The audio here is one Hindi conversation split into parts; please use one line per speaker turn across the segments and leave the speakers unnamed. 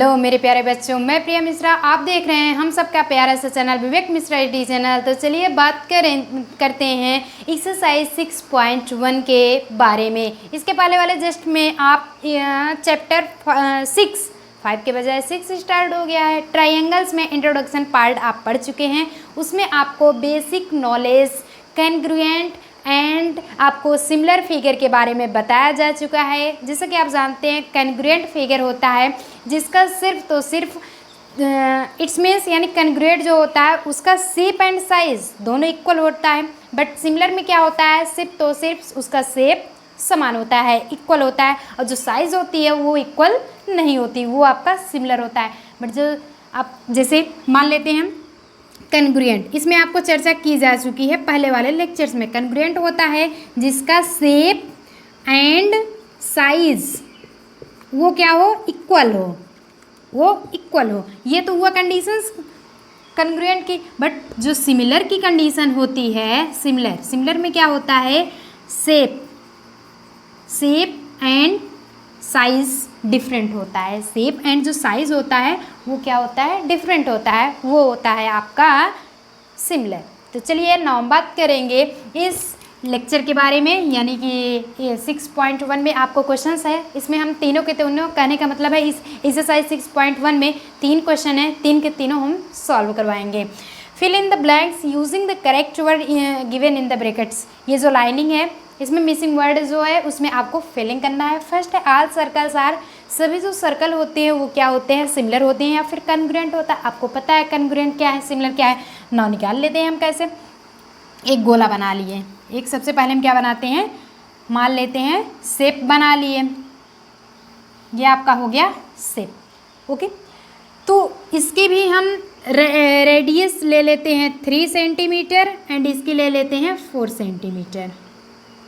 हेलो मेरे प्यारे बच्चों, मैं प्रिया मिश्रा। आप देख रहे हैं हम सबका प्यारा सा चैनल विवेक मिश्रा टी चैनल। तो चलिए बात करते हैं एक्सरसाइज 6.1 के बारे में। इसके पहले वाले जस्ट में आप चैप्टर 5 के बजाय 6 स्टार्ट हो गया है। ट्राइंगल्स में इंट्रोडक्शन पार्ट आप पढ़ चुके हैं। उसमें आपको बेसिक नॉलेज, कैनग्रुएंट एंड आपको सिमिलर फिगर के बारे में बताया जा चुका है। जैसा कि आप जानते हैं कैनग्रुएंट फिगर होता है जिसका सिर्फ तो सिर्फ इट्स मीन्स यानी कैनग्रुएंट जो होता है उसका शेप एंड साइज दोनों इक्वल होता है। बट सिमिलर में क्या होता है, सिर्फ तो सिर्फ उसका शेप समान होता है, इक्वल होता है, और जो साइज़ होती है वो इक्वल नहीं होती, वो आपका सिमिलर होता है। बट जो आप जैसे मान लेते हैं कैनग्रुएंट, इसमें आपको चर्चा की जा चुकी है पहले वाले लेक्चर्स में। कैनग्रुएंट होता है जिसका शेप एंड साइज वो क्या हो, इक्वल हो, वो इक्वल हो। ये तो हुआ कंडीशंस कैनग्रुएंट की। बट जो सिमिलर की कंडीशन होती है, सिमिलर में क्या होता है, शेप एंड साइज डिफरेंट होता है। शेप एंड जो साइज होता है वो क्या होता है, डिफरेंट होता है, वो होता है आपका सिमिलर। तो चलिए नाउ बात करेंगे इस लेक्चर के बारे में, यानी कि 6.1 में आपको क्वेश्चंस है। इसमें हम तीनों के तीनों, कहने का मतलब है इस एक्सरसाइज 6.1 में 3 क्वेश्चन है, 3 के तीनों हम सॉल्व करवाएंगे। Fill in the blanks using the correct word given in the brackets. ये जो लाइनिंग है इसमें मिसिंग वर्ड जो है उसमें आपको फिलिंग करना है। फर्स्ट है ऑल सर्कल्स आर, सभी जो सर्कल होते हैं वो क्या होते हैं, सिमिलर होते हैं या फिर कन्ग्रुएंट होता है। आपको पता है कन्ग्रुएंट क्या है, सिमिलर क्या है। नाउ निकाल लेते हैं हम कैसे। एक गोला बना लिए, एक सबसे पहले हम क्या बनाते हैं, मान लेते हैं शेप बना लिए। ये आपका हो गया शेप, ओके। तो इसके भी हम रेडियस ले लेते हैं 3 सेंटीमीटर एंड इसकी ले लेते हैं 4 सेंटीमीटर,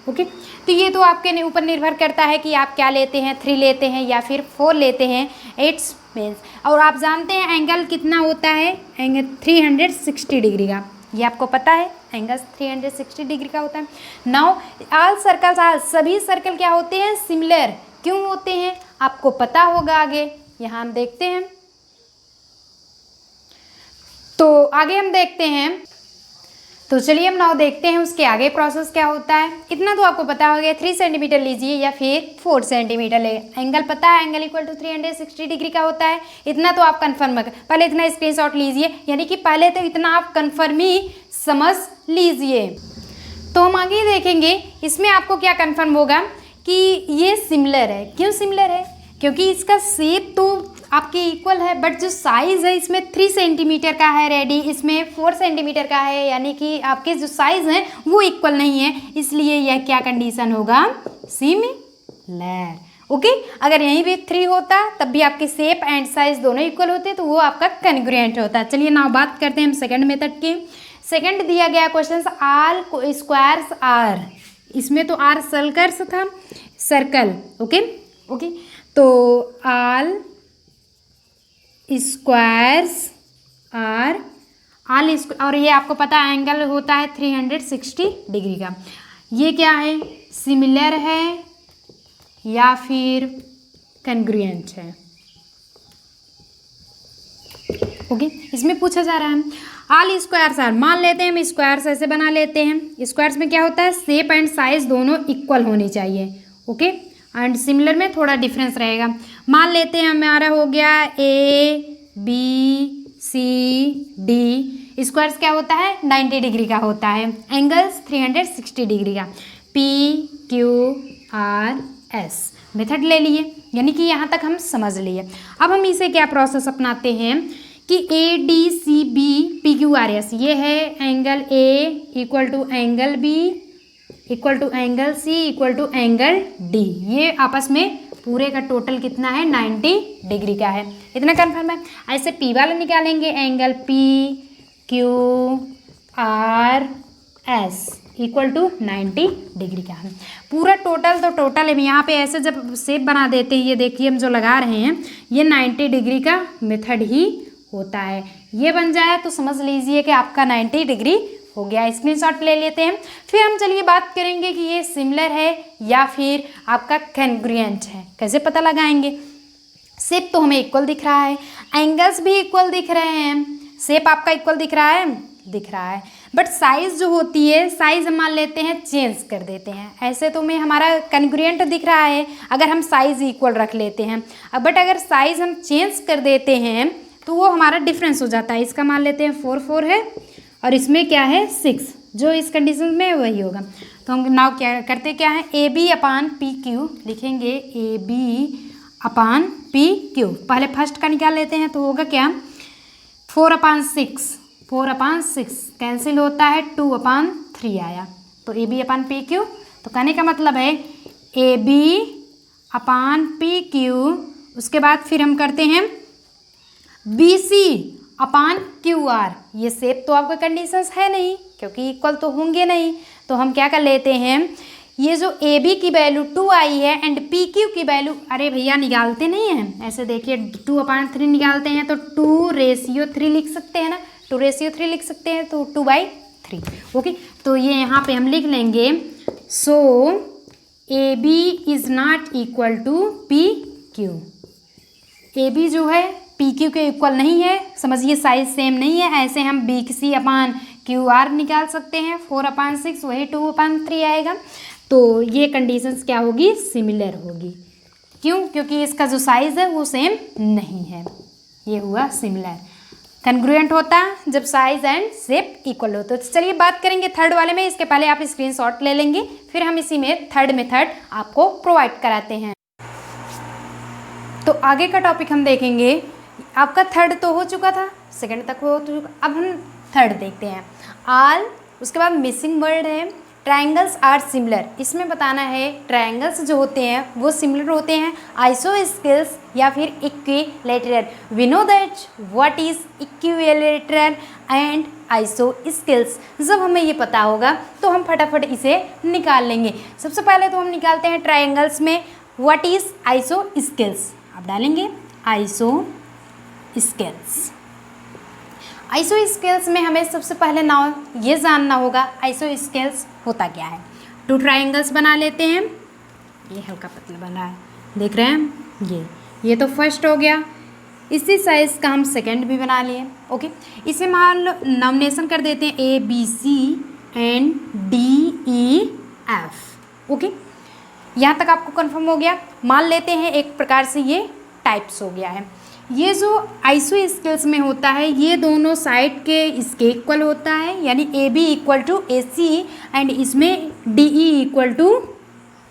ओके। तो ये तो आपके ऊपर निर्भर करता है कि आप क्या लेते हैं, 3 लेते हैं या फिर 4 लेते हैं। इट्स मीन्स, और आप जानते हैं एंगल कितना होता है, एंगल 360 डिग्री का, ये आपको पता है एंगल 360 डिग्री का होता है। नाउ ऑल सर्कल्स आर, सभी सर्कल क्या होते हैं, सिमिलर। क्यों होते हैं आपको पता होगा आगे, यहाँ हम देखते हैं। तो आगे हम देखते हैं, तो चलिए हम नाउ देखते हैं उसके आगे प्रोसेस क्या होता है। इतना तो आपको पता हो गया, 3 सेंटीमीटर लीजिए या फिर 4 सेंटीमीटर ले। एंगल पता है, एंगल इक्वल टू 360 डिग्री का होता है। इतना तो आप कन्फर्म कर, पहले इतना स्क्रीनशॉट लीजिए, यानी कि पहले तो इतना आप कन्फर्म ही समझ लीजिए। तो हम आगे देखेंगे इसमें आपको क्या कन्फर्म होगा कि ये सिमिलर है। क्यों सिमिलर है, क्योंकि इसका शेप तो आपके इक्वल है, बट जो साइज़ है इसमें 3 सेंटीमीटर का है रेडी, इसमें 4 सेंटीमीटर का है, यानी कि आपके जो साइज़ हैं वो इक्वल नहीं है। इसलिए यह क्या कंडीशन होगा, सिमिलर, ओके। अगर यहीं भी 3 होता तब भी आपके शेप एंड साइज दोनों इक्वल होते तो वो आपका कन्ग्रुएंट होता। चलिए नाउ बात करते हैं हम सेकंड मेथड की। सेकंड दिया गया क्वेश्चन, ऑल स्क्वायर्स आर, इसमें तो आर सर्कल्स था, सर्कल, ओके ओके। तो ऑल स्क्वायर्स आर, और ये आपको पता है एंगल होता है 360 डिग्री का। ये क्या है, सिमिलर है या फिर कन्ग्रुएंट है, ओके। इसमें पूछा जा रहा है ऑल स्क्वायर्स आर, मान लेते हैं हम स्क्वायर्स ऐसे बना लेते हैं। स्क्वायर्स में क्या होता है, शेप एंड साइज दोनों इक्वल होनी चाहिए, ओके। एंड सिमिलर में थोड़ा डिफरेंस रहेगा। मान लेते हैं हमारा हो गया A B C D। Squares क्या होता है, 90 डिग्री का होता है, एंगल्स 360 डिग्री का। P Q R S method ले लिए, यानी कि यहाँ तक हम समझ लिए। अब हम इसे क्या प्रोसेस अपनाते हैं कि A D C B P Q R S, ये है angle A equal to angle B equal to angle C equal to angle D। ये आपस में पूरे का टोटल कितना है, 90 डिग्री का है। इतना कन्फर्म है। ऐसे P वाला निकालेंगे, angle P Q R S equal to 90 degree का है। पूरा टोटल तो टोटल है, यहाँ पे ऐसे जब शेप बना देते हैं, ये देखिए हम जो लगा रहे हैं ये 90 डिग्री का मेथड ही होता है। ये बन जाए तो समझ लीजिए कि आपका 90 डिग्री हो गया। स्क्रीनशॉट ले लेते हैं। फिर हम चलिए बात करेंगे कि ये सिमिलर है या फिर आपका कन्ग्रुएंट है, कैसे पता लगाएंगे। शेप तो हमें इक्वल दिख रहा है, एंगल्स भी इक्वल दिख रहे हैं, शेप आपका इक्वल दिख रहा है, दिख रहा है, बट साइज़ जो होती है, साइज़ हम मान लेते हैं चेंज कर देते हैं। ऐसे तो हमें हमारा कन्ग्रुएंट दिख रहा है अगर हम साइज़ इक्वल रख लेते हैं, बट अगर साइज़ हम चेंज कर देते हैं तो वो हमारा डिफरेंस हो जाता है। इसका मान लेते हैं 4 4 है और इसमें क्या है 6, जो इस कंडीशन में वही होगा। तो हम नाउ क्या करते, क्या है A B upon P Q लिखेंगे, A B upon P Q. पहले फर्स्ट का निकाल लेते हैं, तो होगा क्या 4/6, 4/6 कैंसिल होता है, 2/3 आया, तो A B upon P Q. तो कहने का मतलब है A B upon P Q, उसके बाद फिर हम करते हैं B C upon Q R. ये शेप तो आपका कंडीशंस है नहीं क्योंकि इक्वल तो होंगे नहीं, तो हम क्या कर लेते हैं, ये जो ए बी की वैल्यू 2 आई है एंड पी क्यू की वैल्यू, अरे भैया निकालते नहीं हैं ऐसे, देखिए 2/3 निकालते हैं तो 2/3 लिख सकते हैं ना, 2/3 लिख सकते हैं, तो 2/3। ओके, तो ये यहाँ पे हम लिख लेंगे, so A B is not equal to P Q. A B जो है पी क्यू के इक्वल नहीं है, समझिए साइज सेम नहीं है। ऐसे हम B C upon Q R निकाल सकते हैं, 4/6 वही 2/3 आएगा। तो ये कंडीशंस क्या होगी, सिमिलर होगी। क्यों? क्योंकि इसका जो साइज़ है वो सेम नहीं है, ये हुआ सिमिलर। कन्ग्रुएंट होता है जब साइज एंड शेप इक्वल होता है। तो चलिए बात करेंगे थर्ड वाले में, इसके पहले आप स्क्रीनशॉट ले लेंगे, फिर हम इसी में थर्ड मेथड आपको प्रोवाइड कराते हैं। तो आगे का टॉपिक हम देखेंगे, आपका थर्ड तो हो चुका था, सेकंड तक हो चुका, अब हम थर्ड देखते हैं। आल, उसके बाद मिसिंग वर्ड है ट्रायंगल्स आर सिमिलर। इसमें बताना है ट्रायंगल्स जो होते हैं वो सिमिलर होते हैं आइसोस्केल्स या फिर equilateral. We know that what is equilateral and isosceles. जब हमें ये पता होगा तो हम फटाफट इसे निकाल लेंगे। सबसे पहले तो हम निकालते हैं ट्रायंगल्स में व्हाट इज आइसोस्केल्स। आप डालेंगे आइसोस्केल्स। आइसोस्केल्स में हमें सबसे पहले नाउ ये जानना होगा आइसोस्केल्स होता क्या है। 2 ट्रायंगल्स बना लेते हैं, ये हल्का पतला बना है, देख रहे हैं, ये तो फर्स्ट हो गया। इसी साइज का हम सेकंड भी बना लिए। ओके, इसे मान लो नॉमिनेशन कर देते हैं A B C and D E F. Okay, यहाँ तक आपको कंफर्म हो गया। मान लेते हैं एक प्रकार से ये टाइप्स हो गया है। ये जो आइसोस्केल्स में होता है ये दोनों साइड के इसके इक्वल होता है, यानी A B equal to A C and इसमें D E equal to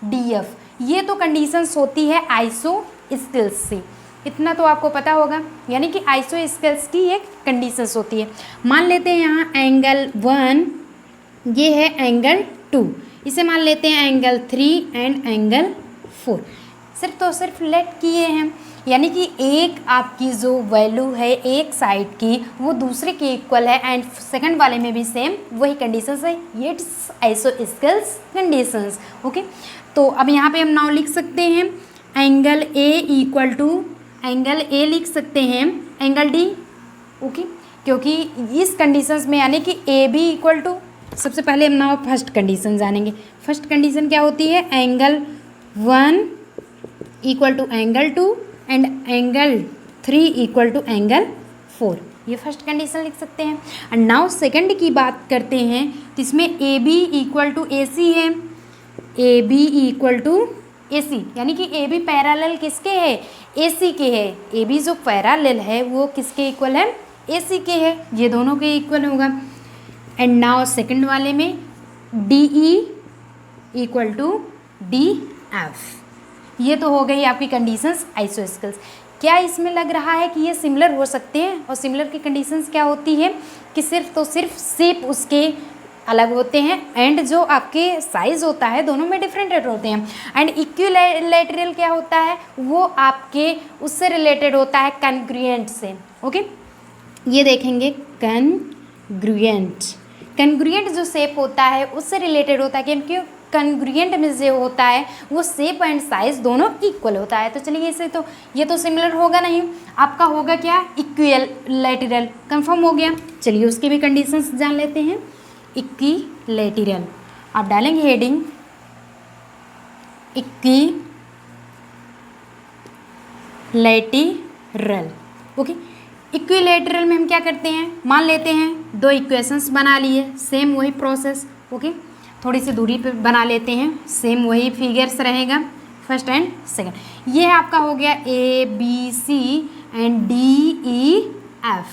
D F. ये तो कंडीशंस होती है आइसोस्केल्स से, इतना तो आपको पता होगा, यानी कि आइसोस्केल्स की एक कंडीशंस होती है। मान लेते हैं यहाँ एंगल 1, ये है एंगल 2, इसे मान लेते हैं एंगल 3 एंड एंगल 4। सिर्फ तो सिर्फ लेट किए हैं, यानी कि एक आपकी जो वैल्यू है एक साइड की वो दूसरे के इक्वल है एंड सेकंड वाले में भी सेम वही कंडीशंस है, ये आइसोस्केल्स कंडीशंस। ओके, तो अब यहाँ पे हम नाउ लिख सकते हैं angle A equal to angle A लिख सकते हैं एंगल डी। ओके, क्योंकि इस कंडीशंस में यानी कि ए बी इक्वल टू, सबसे पहले हम नाउ फर्स्ट कंडीशन जानेंगे। फर्स्ट कंडीशन क्या होती है, angle 1 equal to angle 2 and angle 3 equal to angle 4। ये फर्स्ट कंडीशन लिख सकते हैं। एंड नाउ सेकंड की बात करते हैं, तो इसमें ए बी इक्वल टू ए सी है, A B equal to A सी, यानी कि ए बी पैरेलल किसके है, ए सी के है। ए बी जो पैरेलल है वो किसके इक्वल है, ए सी के है, ये दोनों के इक्वल होगा। एंड नाउ सेकंड वाले में D E equal to D F. ये तो हो गई आपकी कंडीशंस आइसोस्केल्स। क्या इसमें लग रहा है कि ये सिमिलर हो सकते हैं? और सिमिलर की कंडीशंस क्या होती है कि सिर्फ तो सिर्फ शेप उसके अलग होते हैं एंड जो आपके साइज होता है दोनों में डिफरेंट होते हैं। एंड इक्विलैटरल क्या होता है, वो आपके उससे रिलेटेड होता है कन्ग्रुएंट से। ओके, ये देखेंगे कन्ग्रुएंट। कन्ग्रुएंट जो शेप होता है उससे रिलेटेड होता है, क्योंकि कन्ग्रुएंट में जो होता है वो शेप एंड साइज दोनों इक्वल होता है। तो चलिए इसे तो ये तो सिमिलर होगा नहीं, आपका होगा क्या, इक्विलैटरल। कंफर्म हो गया। चलिए उसकी भी कंडीशंस जान लेते हैं। इक्विलैटरल आप डालेंगे हेडिंग इक्विलैटरल। ओके, इक्विलैटरल में हम क्या करते हैं, मान लेते हैं दो इक्वेशंस बना लिए, सेम वही प्रोसेस। ओके, थोड़ी सी दूरी पे बना लेते हैं, सेम वही फिगर्स रहेगा फर्स्ट एंड सेकंड। ये आपका हो गया A B C and D E F।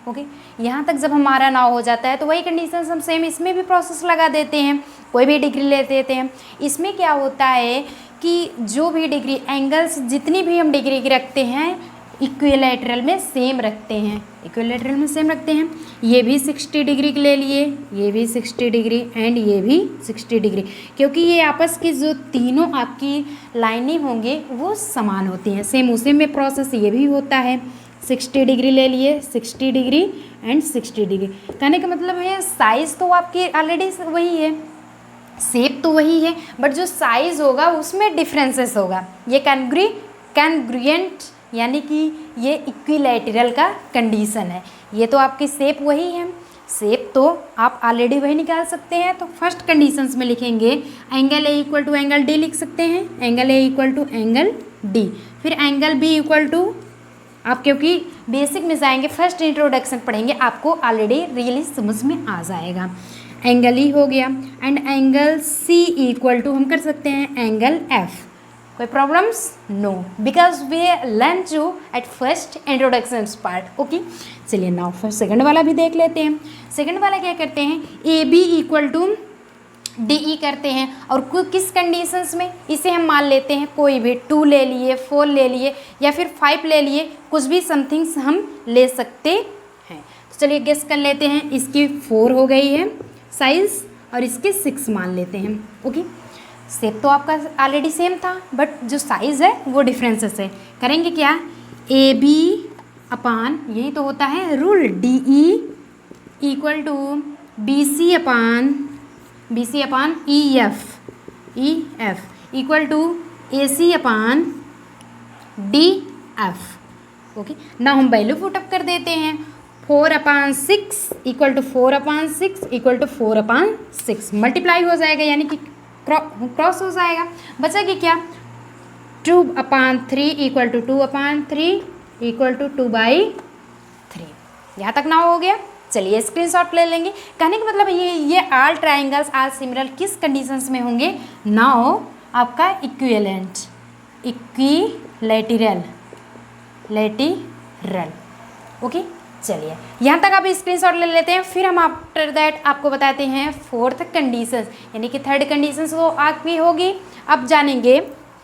Okay, यहाँ तक जब हमारा नाव हो जाता है तो वही कंडीशंस हम सेम इसमें भी प्रोसेस लगा देते हैं, कोई भी डिग्री ले देते हैं। इसमें क्या होता है कि जो भी डिग्री एंगल्स जितनी भी हम डिग्री की रखते हैं इक्विलैटरल में सेम रखते हैं, इक्विलैटरल में सेम रखते हैं। ये भी 60 डिग्री ले लिए, ये भी 60 डिग्री एंड ये भी 60 डिग्री, क्योंकि ये आपस की जो तीनों आपकी लाइनें होंगे वो समान होती हैं। सेम उसी में प्रोसेस ये भी होता है। 60 डिग्री ले लिए, 60 डिग्री एंड 60 डिग्री। कहने का मतलब है साइज़ तो आपकी ऑलरेडी वही है, शेप तो वही है, बट जो साइज़ होगा उसमें डिफरेंसेस होगा। ये कैंग्रुएंट यानी कि ये इक्विलैटरल का कंडीशन है। ये तो आपकी शेप वही है, शेप तो आप ऑलरेडी वही निकाल सकते हैं। तो फर्स्ट कंडीशंस में लिखेंगे angle A equal to angle D लिख सकते हैं, angle A equal to angle D। फिर एंगल B इक्वल टू, आप क्योंकि बेसिक में जाएंगे फर्स्ट इंट्रोडक्शन पढ़ेंगे आपको ऑलरेडी रियली समझ में आ जाएगा। एंगल E हो गया and angle C equal to हम कर सकते हैं एंगल F। कोई problems? No, because we learn to at first introduction part. Okay, चलिए नाउ फिर सेकंड वाला भी देख लेते हैं। सेकंड वाला क्या करते हैं, AB इक्वल टू DE करते हैं, और किस कंडीशंस में, इसे हम मान लेते हैं कोई भी 2 ले लिए, 4 ले लिए या फिर 5 ले लिए, कुछ भी समथिंग्स हम ले सकते हैं। तो चलिए गेस कर लेते हैं, इसकी 4 हो गई है साइज़ और इसके 6 मान लेते हैं। ओके, शेप तो आपका ऑलरेडी सेम था, बट जो साइज़ है वो डिफरेंसेस है। करेंगे क्या, AB अपान, यही तो होता है rule, DE equal to BC upon EF equal to AC upon DF। Okay, ना हम वैल्यू पुटअप कर देते हैं, 4/6 equal to 4/6 equal to 4/6 multiply हो जाएगा, यानी कि क्रॉस हो जाएगा। बचेगी क्या, 2/3 इक्वल टू 2/3 इक्वल टू 2/3। यहाँ तक ना हो गया। चलिए स्क्रीनशॉट ले लेंगे। कहने का मतलब ये ऑल ट्राइंगल्स आर सिमिलर किस कंडीशंस में होंगे, नाउ आपका इक्विलैटरल। ओके, चलिए यहाँ तक आप स्क्रीनशॉट ले लेते हैं। फिर हम आफ्टर दैट आपको बताते हैं फोर्थ कंडीशंस, यानी कि थर्ड कंडीशंस वो आपकी होगी। अब जानेंगे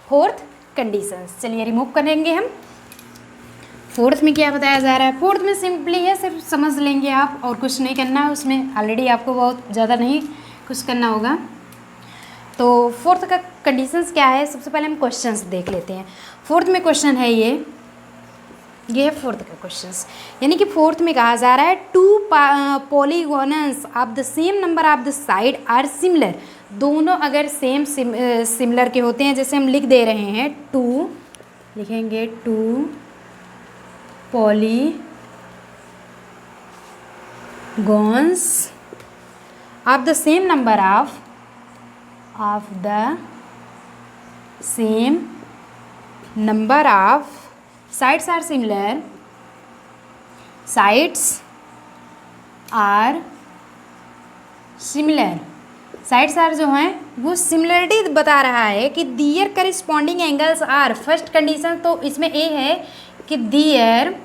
फोर्थ कंडीशंस। चलिए रिमूव करेंगे हम। फोर्थ में क्या बताया जा रहा है, फोर्थ में सिंपली है, सिर्फ समझ लेंगे आप और कुछ नहीं करना है उसमें, ऑलरेडी आपको बहुत ज़्यादा नहीं कुछ करना होगा। तो फोर्थ का कंडीशंस क्या है, सबसे पहले हम क्वेश्चंस देख लेते हैं। फोर्थ में क्वेश्चन है ये है फोर्थ का क्वेश्चंस, यानी कि फोर्थ में कहा जा रहा है 2 polygons of the same number of the side are similar. दोनों अगर सिमिलर के होते हैं, जैसे हम लिख दे रहे हैं 2, लिखेंगे 2 polygons of the same number of the same number of sides are similar, sides are जो हैं वो सिमिलरिटी बता रहा है कि their corresponding angles are. First condition तो इसमें ए है कि दियर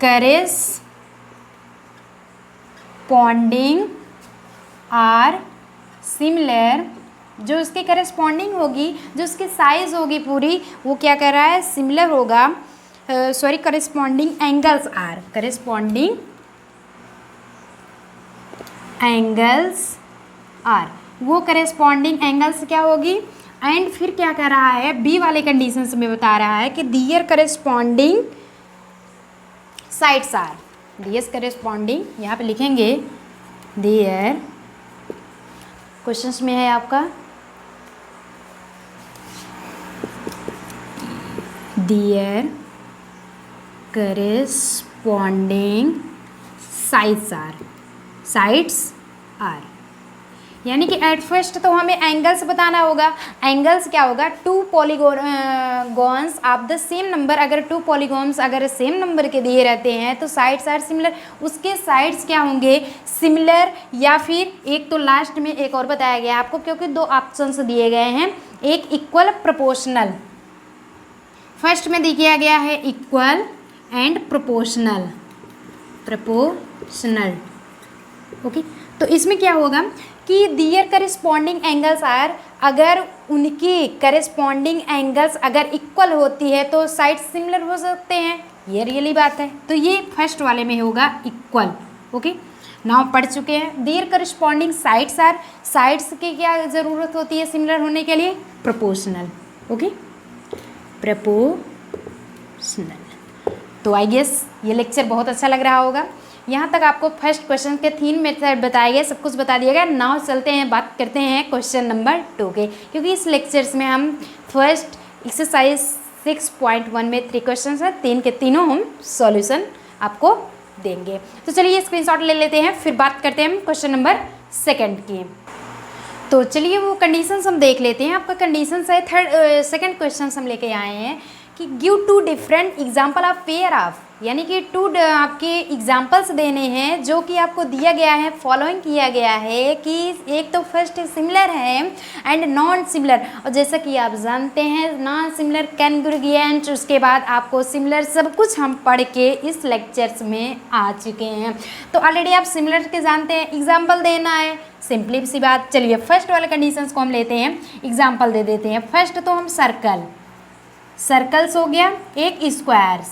करेस्पॉन्डिंग आर सिमिलर, जो उसके करेस्पॉन्डिंग होगी, जो उसकी साइज होगी पूरी, वो क्या कर रहा है, सिमिलर होगा। Sorry, corresponding angles are, corresponding angles are, वो करेस्पॉन्डिंग एंगल्स क्या होगी। एंड फिर क्या कर रहा है, बी वाले कंडीशंस में बता रहा है कि their corresponding sides are, their corresponding, यहाँ पे लिखेंगे दियर, क्वेश्चंस में है आपका दियर करेस्पॉन्डिंग साइड्स आर, यानी कि एट फर्स्ट तो हमें एंगल्स बताना होगा। एंगल्स क्या होगा, two polygons of the same number, अगर टू पॉलीगॉन्स अगर सेम नंबर के दिए रहते हैं तो साइड्स आर सिमिलर, उसके साइड्स क्या होंगे, सिमिलर, या फिर एक तो लास्ट में एक और बताया गया आपको, क्योंकि दो ऑप्शंस दिए गए हैं, एक इक्वल प्रोपोर्शनल, फर्स्ट में दिया गया है इक्वल एंड प्रोपोर्शनल, ओके। तो इसमें क्या होगा कि दियर करिस्पॉन्डिंग एंगल्स आर, अगर उनकी करिस्पॉन्डिंग एंगल्स अगर इक्वल होती है तो साइड सिमिलर हो सकते हैं, ये रियली बात है। तो ये फर्स्ट वाले में होगा इक्वल, ओके। नाउ पढ़ चुके हैं। दियर करिस्पॉन्डिंग साइड्स आर, साइड्स की क्या ज़रूरत होती है सिमिलर होने के लिए, प्रोपोर्शनल, ओके, प्रोपोर्शनल। तो आई गेस ये लेक्चर बहुत अच्छा लग रहा होगा। यहाँ तक आपको फर्स्ट क्वेश्चन के 3 मेथड बताए गए, सब कुछ बता दिया गया। नाउ चलते हैं, बात करते हैं क्वेश्चन नंबर 2 के, क्योंकि इस लेक्चर्स में हम फर्स्ट एक्सरसाइज 6.1 में 3 क्वेश्चन हैं, 3 के तीनों हम सॉल्यूशन आपको देंगे। तो चलिए स्क्रीनशॉट ले लेते हैं, फिर बात करते हैं हम क्वेश्चन नंबर 2 की। तो चलिए वो कंडीशंस हम देख लेते हैं। आपका कंडीशंस है सेकंड क्वेश्चन हम लेके आए हैं कि give 2 different example of pair of, यानी कि 2 आपके एग्जाम्पल्स देने हैं जो कि आपको दिया गया है, फॉलोइंग किया गया है कि एक तो फर्स्ट सिमिलर है एंड नॉन सिमिलर, और जैसा कि आप जानते हैं नॉन सिमिलर कॉन्ग्रुएंट, उसके बाद आपको सिमिलर, सब कुछ हम पढ़ के इस लेक्चर्स में आ चुके हैं। तो ऑलरेडी आप सिमिलर के जानते हैं, एग्जाम्पल देना है, सिंपली सी बात। चलिए फर्स्ट वाले कंडीशंस को हम लेते हैं, एग्जाम्पल दे देते हैं। फर्स्ट तो हम सर्कल्स हो गया, एक स्क्वायर्स,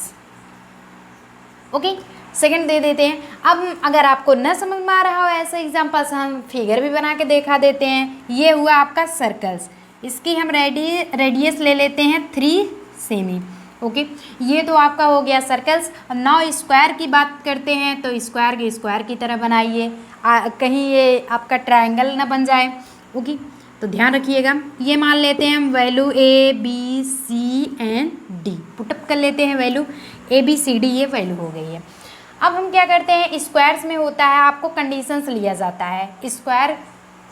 ओके। सेकंड दे देते हैं। अब अगर आपको न समझ में आ रहा हो ऐसे एग्जांपल्स, हम फिगर भी बना के दिखा देते हैं। ये हुआ आपका सर्कल्स, इसकी हम रेडियस ले लेते हैं 3 सेमी, ओके। ये तो आपका हो गया सर्कल्स। अब नाउ स्क्वायर की बात करते हैं, तो स्क्वायर के स्क्वायर की तरह बनाइए, कहीं ये आपका ट्रायंगल ना बन जाए, ओके। तो ध्यान रखिएगा। ये मान लेते हैं हम वैल्यू ABCD, पुटअप कर लेते हैं वैल्यू ABCD, ये वैल्यू हो गई है। अब हम क्या करते हैं, स्क्वायर्स में होता है आपको कंडीशंस लिया जाता है। स्क्वायर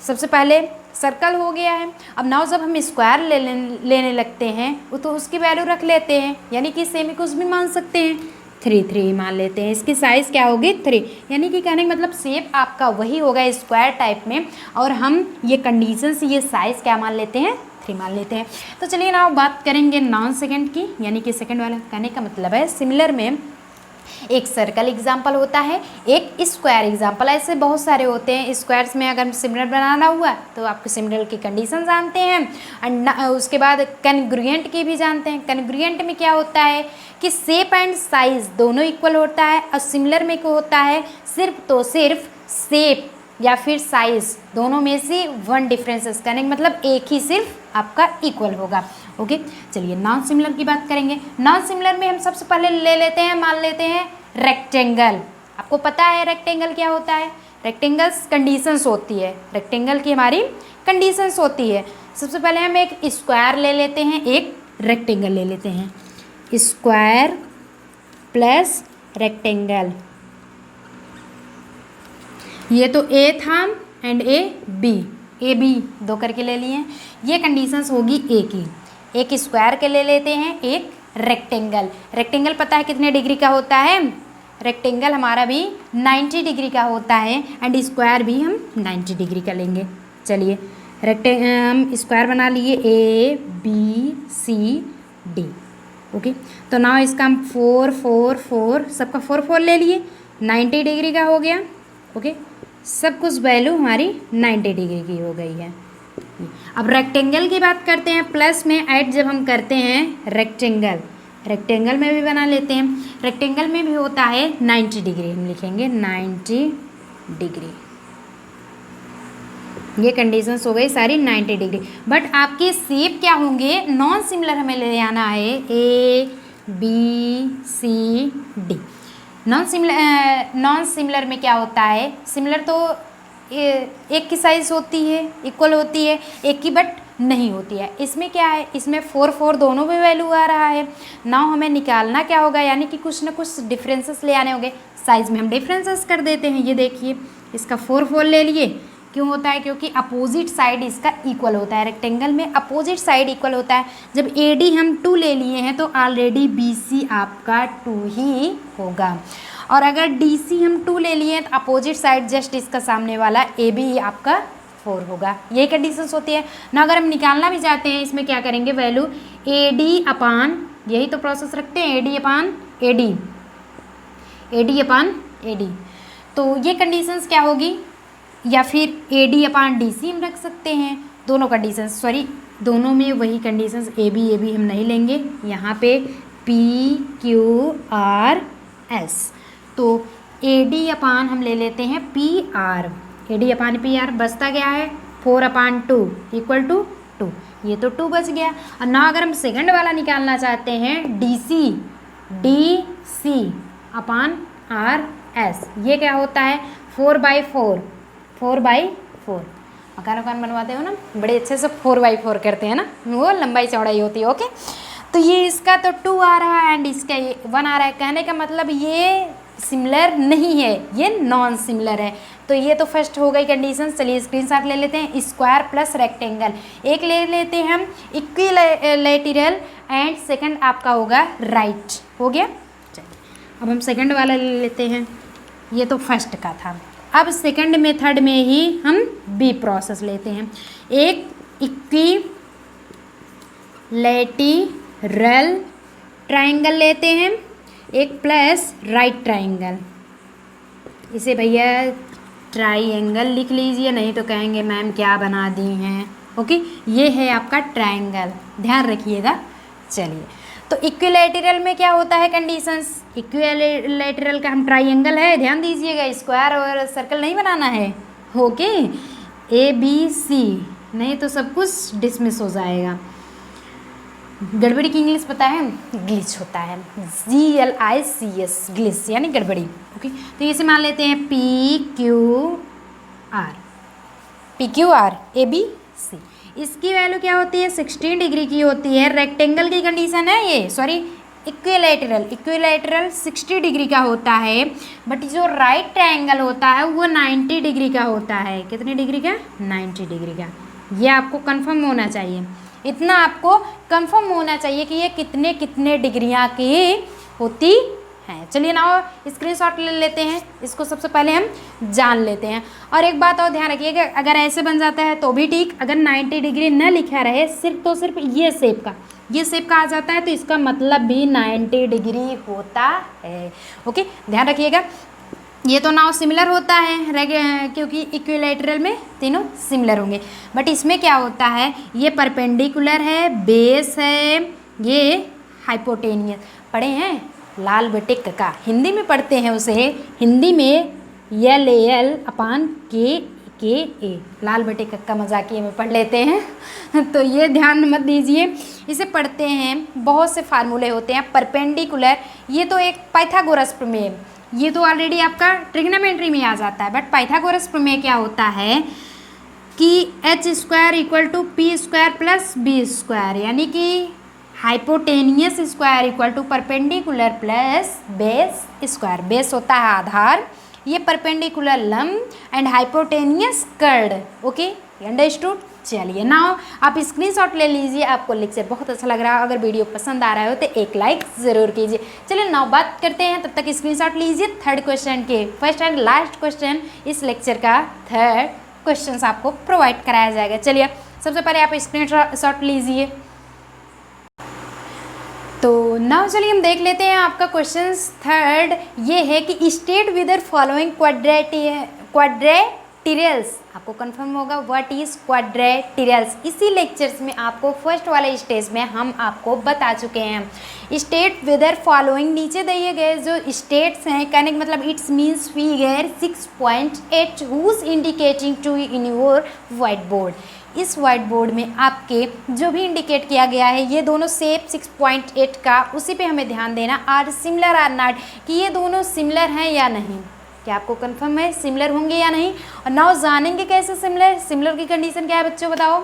सबसे पहले सर्कल हो गया है। अब नाउ जब हम स्क्वायर लेने लगते हैं तो उसकी वैल्यू रख लेते हैं, यानी कि सेमी कुछ भी मान सकते हैं, 3 मान लेते हैं। इसकी साइज़ क्या होगी 3, यानी कि कहने का मतलब शेप आपका वही होगा स्क्वायर टाइप में, और हम ये कंडीशन से ये साइज़ क्या मान लेते हैं 3 मान लेते हैं। तो चलिए ना बात करेंगे नॉन सेकंड की, यानी कि सेकंड वाला। कहने का मतलब है सिमिलर में एक सर्कल एग्जाम्पल होता है, एक स्क्वायर एग्जाम्पल, ऐसे बहुत सारे होते हैं। स्क्वायर्स में अगर सिमिलर बनाना हुआ तो आपको सिमिलर की कंडीशन जानते हैं, एंड उसके बाद कॉन्ग्रुएंट की भी जानते हैं। कॉन्ग्रुएंट में क्या होता है कि शेप एंड साइज दोनों इक्वल होता है, और सिमिलर में क्या होता है सिर्फ तो सिर्फ शेप या फिर साइज दोनों में से 1 डिफरेंसेस, करने का मतलब एक ही सिर्फ आपका इक्वल होगा, ओके। चलिए नॉन सिमिलर की बात करेंगे। नॉन सिमिलर में हम सबसे पहले ले लेते हैं, मान लेते हैं रेक्टेंगल। आपको पता है रेक्टेंगल क्या होता है, रेक्टेंगल्स कंडीशंस होती है, रेक्टेंगल की हमारी कंडीशंस होती है। सबसे पहले हम एक स्क्वायर ले लेते हैं, एक रेक्टेंगल ले लेते हैं, स्क्वायर प्लस रेक्टेंगल। ये तो ए था एंड ए बी 2 करके ले लिए। ये कंडीशंस होगी ए की। एक स्क्वायर के ले लेते हैं, एक रेक्टेंगल। रेक्टेंगल पता है कितने डिग्री का होता है, रेक्टेंगल हमारा भी 90 डिग्री का होता है, एंड स्क्वायर भी हम 90 डिग्री का लेंगे। चलिए हम स्क्वायर बना लिए ABCD, ओके। तो ना इसका हम 4 4 4 सबका 4 4 ले लिए, 90 डिग्री का हो गया, ओके। सब कुछ वैल्यू हमारी 90 डिग्री की हो गई है। अब रेक्टेंगल की बात करते हैं, प्लस में ऐड जब हम करते हैं रेक्टेंगल में भी बना लेते हैं। रेक्टेंगल में भी होता है 90 डिग्री, हम लिखेंगे 90 डिग्री। ये कंडीशंस हो गई सारी 90 डिग्री। बट आपके शेप क्या होंगे, नॉन सिमिलर हमें ले आना है, ABCD। नॉन सिमिलर में क्या होता है, सिमिलर तो एक की साइज होती है, इक्वल होती है, एक की बट नहीं होती है। इसमें क्या है, इसमें 4 4 दोनों में वैल्यू आ रहा है। नाउ हमें निकालना क्या होगा, यानी कि कुछ ना कुछ डिफरेंसेस ले आने होंगे। साइज़ में हम डिफरेंसेस कर देते हैं। ये देखिए इसका 4 4 ले लिए, क्यों होता है? क्योंकि अपोजिट साइड इसका इक्वल होता है। रेक्टेंगल में अपोजिट साइड इक्वल होता है। जब AD हम 2 ले लिए हैं तो ऑलरेडी BC आपका 2 ही होगा, और अगर DC हम 2 ले लिए हैं तो अपोजिट साइड जस्ट इसका सामने वाला AB आपका 4 होगा। यही कंडीशंस होती है ना। अगर हम निकालना भी चाहते हैं, इसमें क्या करेंगे, वैल्यू AD अपान, यही तो प्रोसेस रखते हैं, AD अपान AD, तो ये कंडीशंस क्या होगी, या फिर AD अपान DC हम रख सकते हैं। दोनों कंडीशंस, सॉरी दोनों में वही कंडीशंस, AB हम नहीं लेंगे, यहाँ पे PQRS, तो AD अपान हम ले लेते हैं PR, AD अपान PR बचता क्या है 4 अपान 2 इक्वल टू 2, ये तो 2 बच गया। और ना अगर हम सेकंड वाला निकालना चाहते हैं DC अपान RS, ये क्या होता है 4/4, मकान बनवाते हो ना बड़े अच्छे से 4/4 करते हैं ना, वो लंबाई चौड़ाई होती है। ओके, तो ये इसका तो 2 आ रहा है एंड इसका 1 आ रहा है। कहने का मतलब ये सिमिलर नहीं है, ये नॉन सिमिलर है। तो ये तो फर्स्ट हो गई कंडीशन। चलिए स्क्रीनशॉट ले लेते हैं। स्क्वायर प्लस रेक्टेंगल एक ले लेते हैं हम, इक्विलैटरल, एंड सेकंड आपका होगा राइट। हो गया। चलिए अब हम सेकंड वाला ले लेते हैं, ये तो फर्स्ट का था। अब सेकंड मेथड में ही हम B प्रोसेस लेते हैं। एक इक्विलैटरल ट्राइंगल लेते हैं, एक प्लस राइट ट्राइंगल, इसे भैया ट्राइंगल लिख लीजिए, नहीं तो कहेंगे मैम क्या बना दी हैं। ओके, ये है आपका ट्राइंगल, ध्यान रखिएगा। चलिए, तो इक्विलैटरल में क्या होता है कंडीशंस, इक्विलैटरल का हम ट्राइंगल है, ध्यान दीजिएगा, स्क्वायर और सर्कल नहीं बनाना है। ओके, ABC, नहीं तो सब कुछ डिसमिस हो जाएगा। गड़बड़ी की इंग्लिश पता है, ग्लिच होता है, GLICS, ग्लिच यानी गड़बड़ी। ओके, तो इसे मान लेते हैं PQR ABC। इसकी वैल्यू क्या होती है 16 डिग्री की होती है। रेक्टेंगल की कंडीशन है ये, सॉरी इक्विलैटरल 60 डिग्री का होता है, बट जो राइट ट्रायंगल होता है वो 90 डिग्री का होता है। कितने डिग्री का? 90 डिग्री का। ये आपको कंफर्म होना चाहिए, इतना आपको कंफर्म होना चाहिए कि ये कितने कितने डिग्रियाँ की होती हैं। चलिए ना स्क्रीनशॉट ले लेते हैं, इसको सबसे पहले हम जान लेते हैं। और एक बात और ध्यान रखिएगा, अगर ऐसे बन जाता है तो भी ठीक, अगर 90 डिग्री न लिखा रहे, सिर्फ तो सिर्फ ये शेप का आ जाता है तो इसका मतलब भी 90 डिग्री होता है। ओके, ध्यान रखिएगा। ये तो नाउ सिमिलर होता है क्योंकि इक्विलैटरल में तीनों सिमिलर होंगे, बट इसमें क्या होता है, ये परपेंडिकुलर है, बेस है, ये हाइपोटेनियस। पढ़े हैं लाल बटे का, हिंदी में पढ़ते हैं उसे, हिंदी में LAL अपान KA, लाल बटे का मजाकिए में पढ़ लेते हैं। तो ये ध्यान मत दीजिए, इसे पढ़ते हैं, बहुत से फार्मूले होते हैं। परपेंडिकुलर, ये तो एक पाइथागोरस प्रमेय, ये तो ऑलरेडी आपका ट्रिग्नोमेट्री में आ जाता है, बट पाइथागोरस प्रमेय क्या होता है कि h² = P² + B², यानी कि hypotenuse square equal to perpendicular plus base square. Base होता है आधार, ये परपेंडिकुलर लंब एंड हाइपोटेनियस कर्ड। Okay, understood. चलिए नाउ आप स्क्रीनशॉट ले लीजिए, आपको लेक्चर बहुत अच्छा लग रहा है, अगर वीडियो पसंद आ रहा हो तो एक लाइक ज़रूर कीजिए। चलिए नाउ बात करते हैं, तब तक स्क्रीनशॉट लीजिए थर्ड क्वेश्चन के। फर्स्ट एंड लास्ट क्वेश्चन इस लेक्चर का थर्ड क्वेश्चन आपको प्रोवाइड कराया जाएगा। चलिए सबसे पहले आप स्क्रीनशॉट लीजिए। तो नाउ चलिए हम देख लेते हैं आपका क्वेश्चन थर्ड, ये है कि स्टेट विदर फॉलोइंग क्वाड्रेटिरल्स। आपको कंफर्म होगा व्हाट इज क्वाड्रेटिरल्स। इसी लेक्चर्स में आपको फर्स्ट वाले स्टेज में हम आपको बता चुके हैं। स्टेट विदर फॉलोइंग, नीचे दिए गए जो स्टेट्स हैं, कहने का मतलब it's means figure 6.8 whose indicating to in your whiteboard. इस व्हाइट बोर्ड में आपके जो भी इंडिकेट किया गया है, ये दोनों शेप 6.8 का, उसी पे हमें ध्यान देना। आर सिमिलर आर नॉट, कि ये दोनों सिमिलर हैं या नहीं। क्या आपको कंफर्म है सिमिलर होंगे या नहीं? और नाउ जानेंगे कैसे सिमिलर, सिमिलर की कंडीशन क्या है बच्चों बताओ?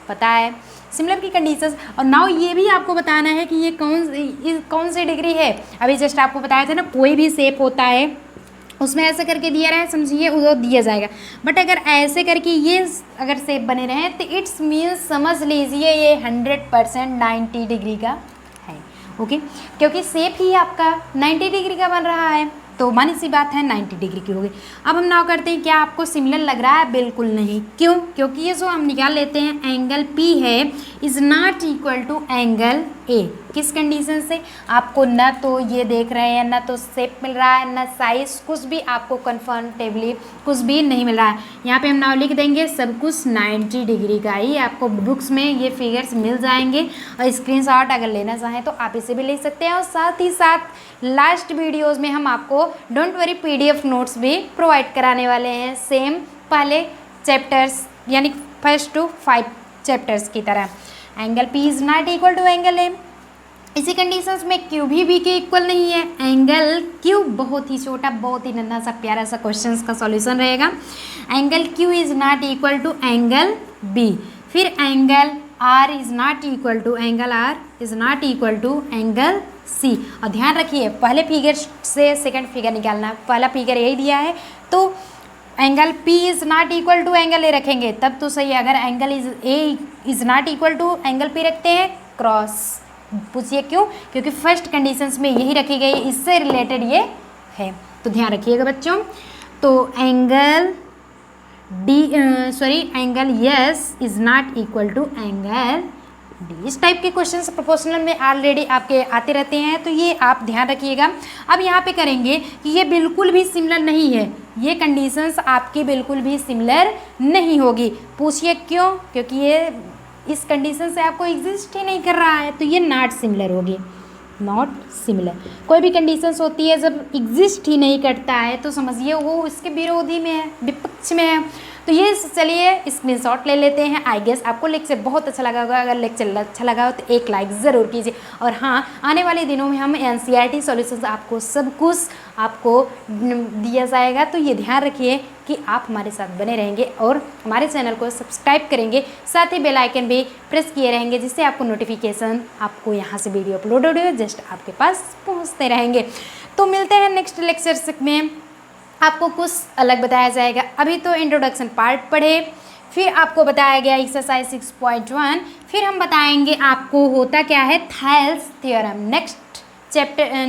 पता है सिमिलर की कंडीशन। और नाउ ये भी आपको बताना है कि ये कौन सी डिग्री है। अभी जस्ट आपको बताया था ना, कोई भी शेप होता है उसमें ऐसे करके दिया रहा है, समझिए उधर दिया जाएगा। बट अगर ऐसे करके ये अगर शेप बने रहे तो इट्स मीन्स समझ लीजिए ये 100% 90 डिग्री का है। ओके, क्योंकि शेप ही आपका 90 डिग्री का बन रहा है, तो मानी सी बात है 90 डिग्री की होगी। अब हम नाउ करते हैं, क्या आपको सिमिलर लग रहा है? बिल्कुल नहीं। क्यों? क्योंकि ये जो हम निकाल लेते हैं एंगल P है is not equal to angle A। किस कंडीशन से? आपको ना तो ये देख रहे हैं, ना तो शेप मिल रहा है, ना साइज, कुछ भी आपको कंफर्टेबली कुछ भी नहीं मिल रहा है। यहाँ पे हम नाउ लिख देंगे सब कुछ 90 डिग्री का ही। आपको बुक्स में ये फिगर्स मिल जाएंगे और स्क्रीनशॉट अगर लेना चाहें तो आप इसे भी ले सकते हैं। और साथ ही साथ लास्ट वीडियोज़ में हम आपको डोंट वरी PDF नोट्स भी प्रोवाइड कराने वाले हैं, सेम पहले चैप्टर्स यानी 1 to 5 चैप्टर्स की तरह। Angle P is not equal to angle A। इसी कंडीशंस में Q भी B के इक्वल नहीं है। एंगल Q बहुत ही छोटा, बहुत ही नन्हा सा प्यारा सा क्वेश्चंस का सॉल्यूशन रहेगा। Angle Q is not equal to angle B। फिर angle R is not equal to angle R is not equal to angle C। और ध्यान रखिए पहले फिगर से सेकंड फिगर निकालना है। पहला फिगर यही दिया है तो angle P is not equal to angle A रखेंगे तब तो सही है। अगर angle A is not equal to angle P रखते हैं क्रॉस। पूछिए क्यों? क्योंकि फर्स्ट कंडीशंस में यही रखी गई, इससे रिलेटेड ये है, तो ध्यान रखिएगा बच्चों। तो angle angle S is not equal to angle D। इस टाइप के क्वेश्चंस प्रोपोर्शनल में ऑलरेडी आपके आते रहते हैं, तो ये आप ध्यान रखिएगा। अब यहाँ पे करेंगे कि ये बिल्कुल भी सिमिलर नहीं है, ये कंडीशंस आपकी बिल्कुल भी सिमिलर नहीं होगी। पूछिए क्यों? क्योंकि ये इस कंडीशन से आपको एग्जिस्ट ही नहीं कर रहा है, तो ये नॉट सिमिलर होगी। नॉट सिमिलर कोई भी कंडीशंस होती है जब एग्जिस्ट ही नहीं करता है तो समझिए वो इसके विरोधी में है, विपक्ष में है। तो ये चलिए स्क्रीनशॉट ले लेते हैं। आई गेस आपको लेक्चर बहुत अच्छा लगा होगा। अगर लेक्चर अच्छा लगा हो तो एक लाइक ज़रूर कीजिए। और हाँ, आने वाले दिनों में हम NCERT सॉल्यूशंस आपको सब कुछ आपको दिया जाएगा, तो ये ध्यान रखिए कि आप हमारे साथ बने रहेंगे और हमारे चैनल को सब्सक्राइब करेंगे, साथ ही बेल आइकन भी प्रेस किए रहेंगे, जिससे आपको नोटिफिकेशन आपको यहाँ से वीडियो अपलोड हो जस्ट आपके पास पहुँचते रहेंगे। तो मिलते हैं नेक्स्ट लेक्चर में, आपको कुछ अलग बताया जाएगा। अभी तो इंट्रोडक्शन पार्ट पढ़े, फिर आपको बताया गया एक्सरसाइज 6.1, फिर हम बताएंगे आपको होता क्या है थेल्स थ्योरम।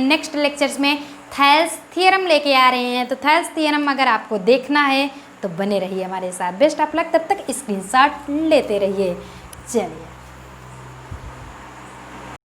नेक्स्ट लेक्चर्स में थेल्स थ्योरम लेके आ रहे हैं, तो थेल्स थ्योरम अगर आपको देखना है तो बने रहिए हमारे साथ। बेस्ट ऑफ लक, तब तक स्क्रीनशॉट लेते रहिए। चलिए।